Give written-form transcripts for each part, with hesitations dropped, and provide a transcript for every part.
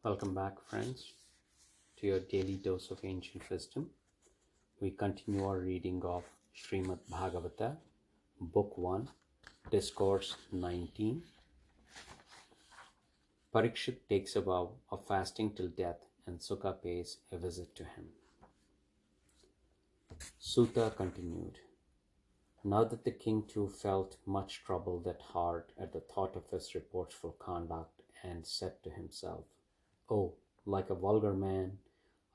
Welcome back, friends, to your daily dose of ancient wisdom. We continue our reading of Srimad Bhagavata, Book 1, Discourse 19. Pariksit takes a vow of fasting till death, and Suka pays a visit to him. Suka continued. Now that the king too felt much troubled at heart at the thought of his reproachful conduct, and said to himself, "Oh, like a vulgar man,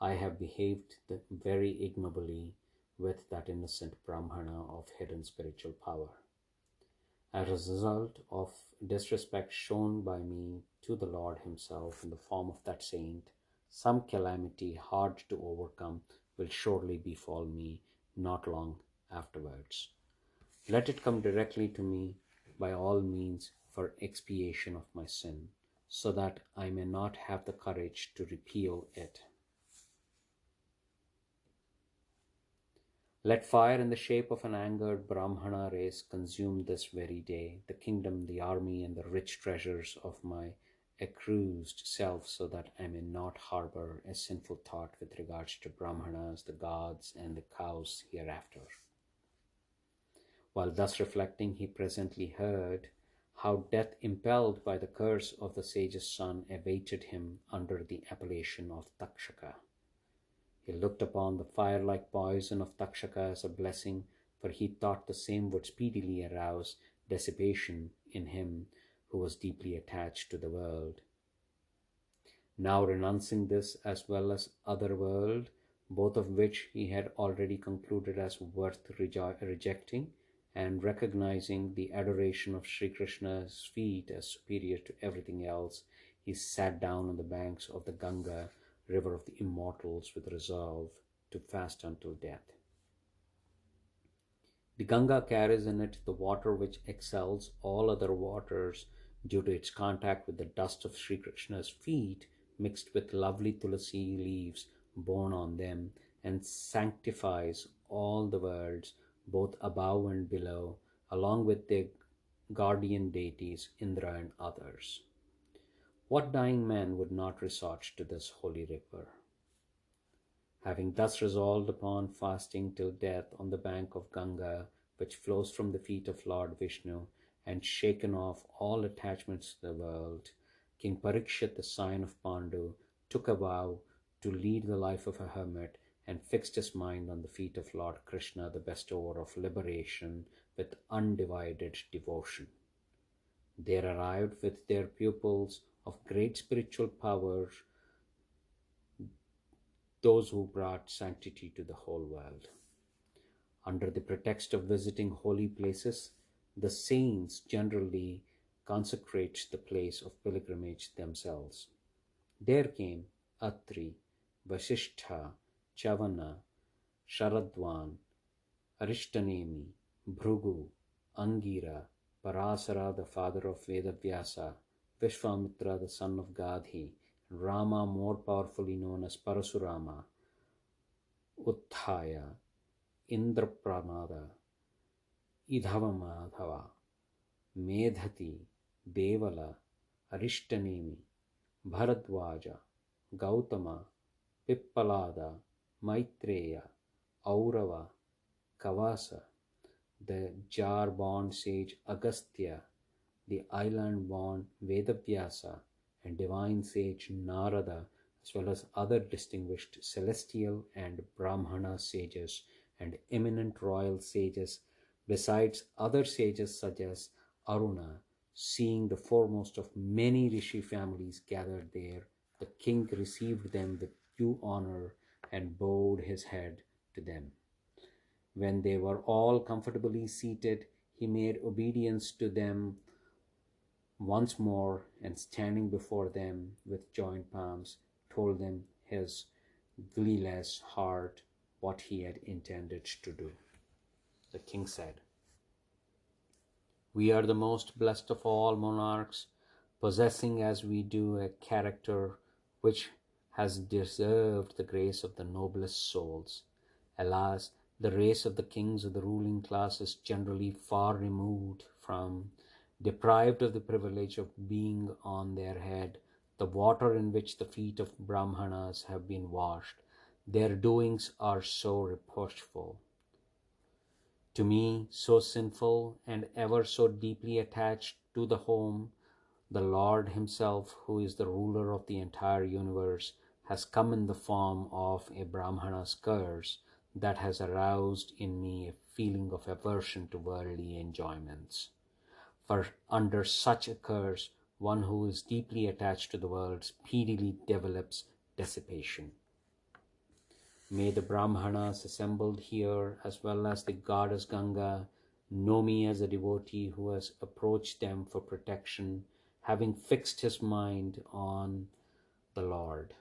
I have behaved very ignobly with that innocent Brahmana of hidden spiritual power. As a result of disrespect shown by me to the Lord himself in the form of that saint, some calamity hard to overcome will surely befall me not long afterwards. Let it come directly to me by all means for expiation of my sin, so that I may not have the courage to repeal it. Let fire in the shape of an angered Brahmana race consume this very day the kingdom, the army, and the rich treasures of my accused self, so that I may not harbor a sinful thought with regards to Brahmanas, the gods, and the cows hereafter." While thus reflecting, he presently heard how death, impelled by the curse of the sage's son, awaited him under the appellation of Takshaka. He looked upon the fire-like poison of Takshaka as a blessing, for he thought the same would speedily arouse dissipation in him who was deeply attached to the world. Now renouncing this as well as other world, both of which he had already concluded as worth rejecting, and recognizing the adoration of Sri Krishna's feet as superior to everything else, he sat down on the banks of the Ganga, river of the immortals, with resolve to fast until death. The Ganga carries in it the water which excels all other waters due to its contact with the dust of Sri Krishna's feet, mixed with lovely tulasi leaves borne on them, and sanctifies all the worlds, both above and below, along with their guardian deities, Indra and others. What dying man would not resort to this holy river? Having thus resolved upon fasting till death on the bank of Ganga, which flows from the feet of Lord Vishnu, and shaken off all attachments to the world, King Pariksit, the scion of Pandu, took a vow to lead the life of a hermit, and fixed his mind on the feet of Lord Krishna, the bestower of liberation, with undivided devotion. There arrived with their pupils of great spiritual power those who brought sanctity to the whole world. Under the pretext of visiting holy places, the saints generally consecrate the place of pilgrimage themselves. There came Atri, Vasishtha, Chavana, Sharadvan, Arishtanemi, Bhrugu, Angira, Parasara, the father of Vedavyasa, Vishwamitra, the son of Gadhi, and Rama, more powerfully known as Parasurama, Utthaya, Indrapramada, Idhavamadhava, Medhati, Devala, Arishtanemi, Bharadwaja, Gautama, Pippalada, Maitreya, Aurava, Kavasa, the jar-born sage Agastya, the island-born Vedavyasa, and divine sage Narada, as well as other distinguished celestial and Brahmana sages and eminent royal sages, besides other sages such as Aruna. Seeing the foremost of many rishi families gathered there, the king received them with due honor and bowed his head to them. When they were all comfortably seated, he made obedience to them once more, and standing before them with joined palms, told them his gleeless heart what he had intended to do. The king said, "We are the most blessed of all monarchs, possessing as we do a character which has deserved the grace of the noblest souls. Alas, the race of the kings of the ruling class is generally far removed from, deprived of the privilege of being on their head the water in which the feet of Brahmanas have been washed. Their doings are so reproachful. To me, so sinful and ever so deeply attached to the home, the Lord Himself, who is the ruler of the entire universe, has come in the form of a Brahmana's curse that has aroused in me a feeling of aversion to worldly enjoyments. For under such a curse, one who is deeply attached to the world speedily develops dissipation. May the Brahmanas assembled here, as well as the goddess Ganga, know me as a devotee who has approached them for protection, having fixed his mind on the Lord.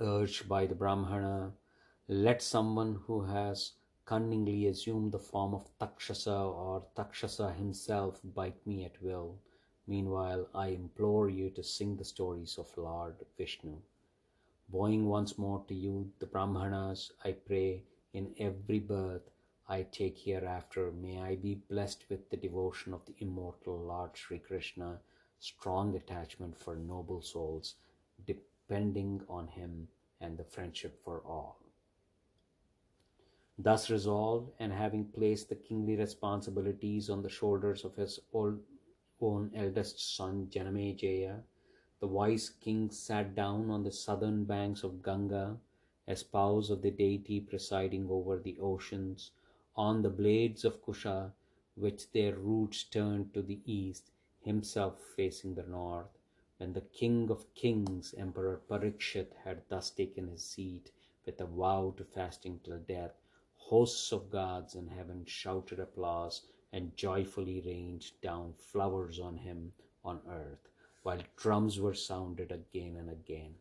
Urged by the Brahmana, let someone who has cunningly assumed the form of Takshasa or Takshasa himself bite me at will. Meanwhile, I implore you to sing the stories of Lord Vishnu. Bowing once more to you, the Brahmanas, I pray, in every birth I take hereafter, may I be blessed with the devotion of the immortal Lord Sri Krishna, strong attachment for noble souls, depending on him, and the friendship for all. Thus resolved, and having placed the kingly responsibilities on the shoulders of his own eldest son, Janamejaya, the wise king sat down on the southern banks of Ganga, a spouse of the deity presiding over the oceans, on the blades of Kusha, which their roots turned to the east, himself facing the north. When the king of kings, Emperor Pariksit, had thus taken his seat with a vow to fasting till death, hosts of gods in heaven shouted applause and joyfully rained down flowers on him on earth, while drums were sounded again and again.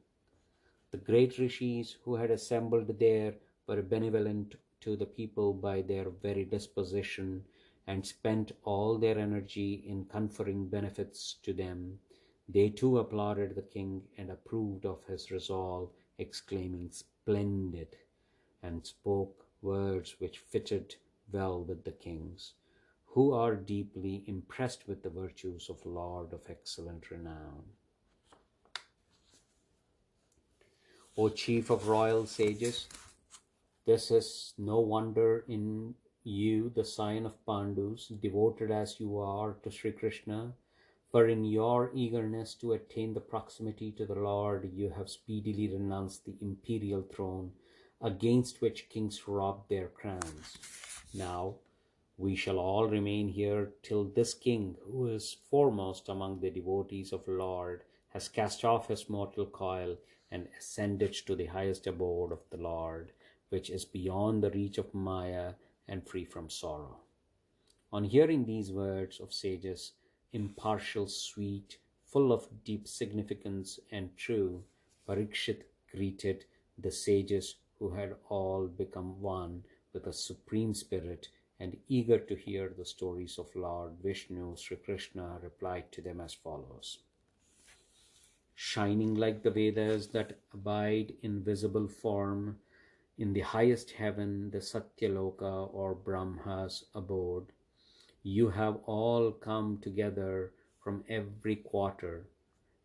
The great rishis who had assembled there were benevolent to the people by their very disposition, and spent all their energy in conferring benefits to them. They too applauded the king and approved of his resolve, exclaiming, "Splendid!" and spoke words which fitted well with the kings, who are deeply impressed with the virtues of Lord of excellent renown. O chief of royal sages, this is no wonder in you, the scion of Pandus, devoted as you are to Sri Krishna, for in your eagerness to attain the proximity to the Lord, you have speedily renounced the imperial throne, against which kings robbed their crowns. Now, we shall all remain here till this king, who is foremost among the devotees of Lord, has cast off his mortal coil and ascended to the highest abode of the Lord, which is beyond the reach of Maya and free from sorrow. On hearing these words of sages, impartial, sweet, full of deep significance and true, Pariksit greeted the sages who had all become one with a supreme spirit, and eager to hear the stories of Lord Vishnu, Sri Krishna replied to them as follows. Shining like the Vedas that abide in visible form, in the highest heaven, the Satyaloka or Brahma's abode, you have all come together from every quarter,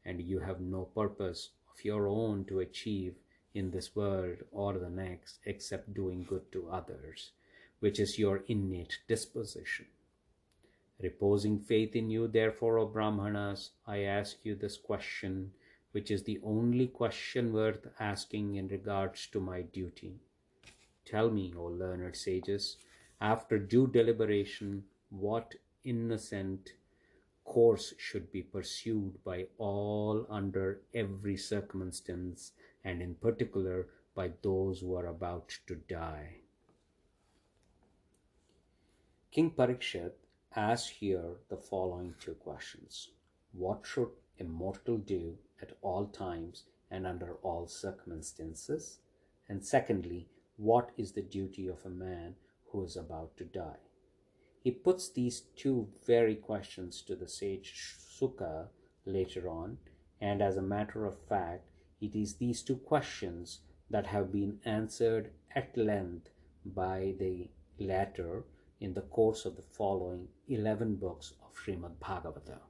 and you have no purpose of your own to achieve in this world or the next except doing good to others, which is your innate disposition. Reposing faith in you, therefore, O Brahmanas, I ask you this question, which is the only question worth asking in regards to my duty. Tell me, O learned sages, after due deliberation, what innocent course should be pursued by all under every circumstance, and in particular by those who are about to die. King Pariksit asks here the following two questions. What should a mortal do at all times and under all circumstances? And secondly, what is the duty of a man who is about to die? He puts these two very questions to the sage Suka later on, and as a matter of fact, it is these two questions that have been answered at length by the latter in the course of the following 11 books of Srimad Bhagavatam.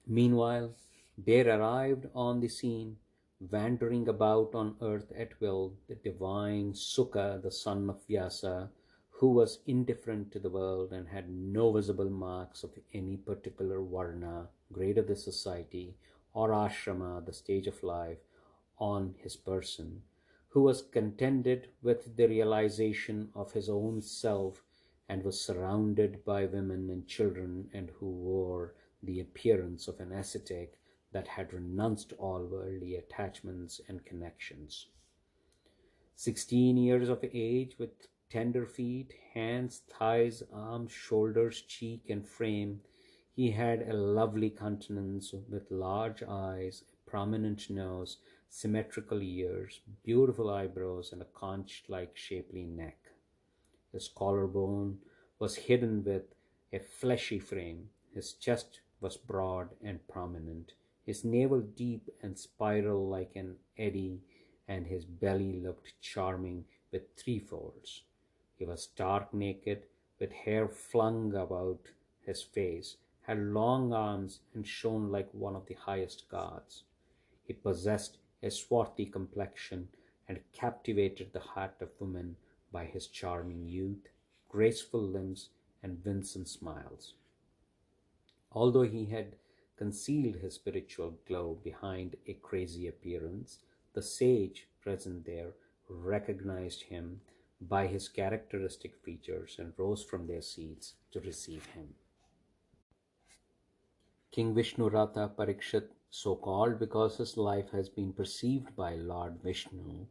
Meanwhile, there arrived on the scene, wandering about on earth at will, the divine Suka, the son of Vyasa, who was indifferent to the world and had no visible marks of any particular varna, grade of the society, or ashrama, the stage of life, on his person, who was contented with the realization of his own self and was surrounded by women and children, and who wore the appearance of an ascetic that had renounced all worldly attachments and connections. 16 years of age, with tender feet, hands, thighs, arms, shoulders, cheek, and frame, he had a lovely countenance with large eyes, a prominent nose, symmetrical ears, beautiful eyebrows, and a conch-like shapely neck. His collarbone was hidden with a fleshy frame. His chest was broad and prominent, his navel deep and spiral like an eddy, and his belly looked charming with three folds. He was stark naked, with hair flung about his face, had long arms, and shone like one of the highest gods. He possessed a swarthy complexion, and captivated the heart of women by his charming youth, graceful limbs, and winsome smiles. Although he had concealed his spiritual glow behind a crazy appearance, the sage present there recognized him by his characteristic features and rose from their seats to receive him. King Vishnuratha Pariksit, so called because his life has been perceived by Lord Vishnu,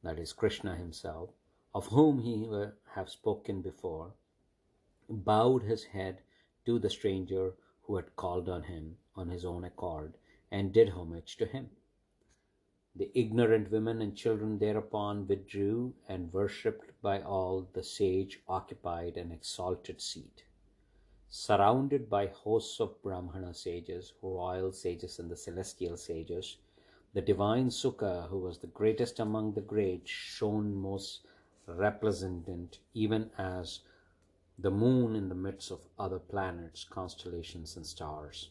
that is Krishna himself, of whom he have spoken before, bowed his head to the stranger who had called on him on his own accord, and did homage to him. The ignorant women and children thereupon withdrew, and worshipped by all, the sage occupied an exalted seat. Surrounded by hosts of Brahmana sages, royal sages, and the celestial sages, the divine Suka, who was the greatest among the great, shone most resplendent, even as the moon in the midst of other planets, constellations, and stars.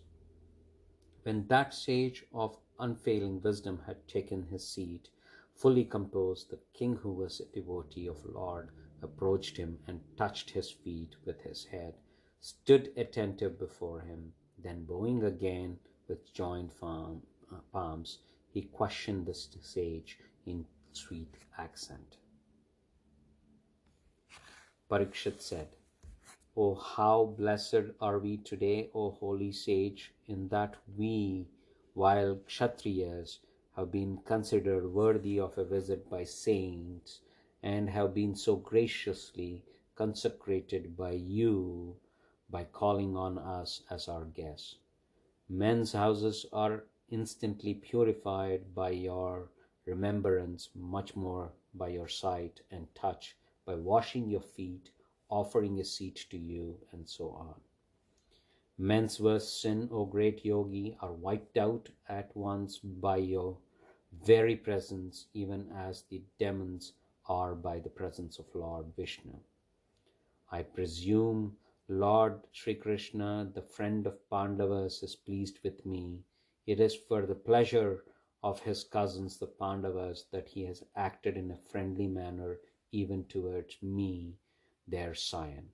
When that sage of unfailing wisdom had taken his seat, fully composed, the king, who was a devotee of Lord, approached him and touched his feet with his head, stood attentive before him, then bowing again with joined palms, he questioned the sage in sweet accent. Parikshit said, "Oh, how blessed are we today, O holy sage, in that we, while Kshatriyas, have been considered worthy of a visit by saints, and have been so graciously consecrated by you by calling on us as our guests. Men's houses are instantly purified by your remembrance, much more by your sight and touch, by washing your feet, offering a seat to you, and so on. Men's worst sin, O great yogi, are wiped out at once by your very presence, even as the demons are by the presence of Lord Vishnu. I presume Lord Sri Krishna, the friend of Pandavas, is pleased with me. It is for the pleasure of his cousins, the Pandavas, that he has acted in a friendly manner even towards me, their scion.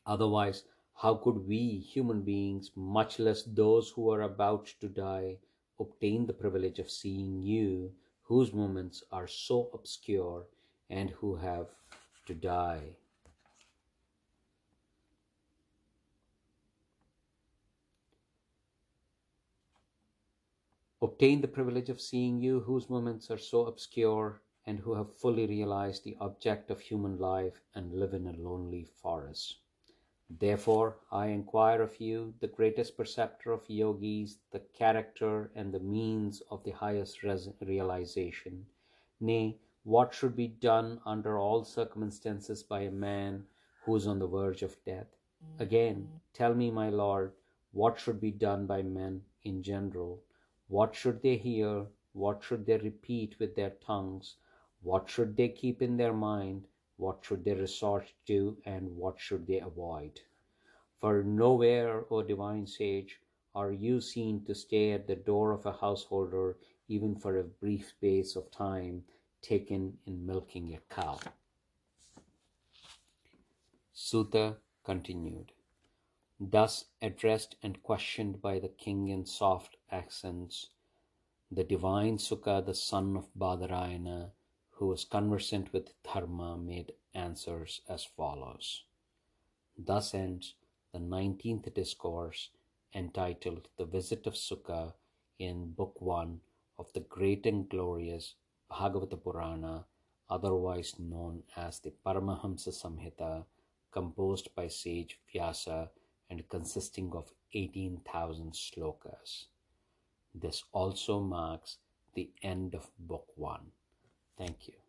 Otherwise, how could we, human beings, much less those who are about to die, obtain the privilege of seeing you, whose moments are so obscure and who have to die? Obtain the privilege of seeing you, whose moments are so obscure and who have fully realized the object of human life and live in a lonely forest. Therefore, I inquire of you, the greatest preceptor of yogis, the character and the means of the highest realization. Nay, what should be done under all circumstances by a man who is on the verge of death? Again, tell me, my lord, what should be done by men in general? What should they hear? What should they repeat with their tongues? What should they keep in their mind? What should they resort to, and what should they avoid? For nowhere, O divine sage, are you seen to stay at the door of a householder even for a brief space of time taken in milking a cow? Suta continued. Thus addressed and questioned by the king in soft accents, the divine Suka, the son of Badarayana, who was conversant with Dharma, made answers as follows. Thus ends the 19th discourse entitled The Visit of Suka in Book 1 of the great and glorious Bhagavata Purana, otherwise known as the Paramahamsa Samhita, composed by sage Vyasa and consisting of 18,000 slokas. This also marks the end of Book 1. Thank you.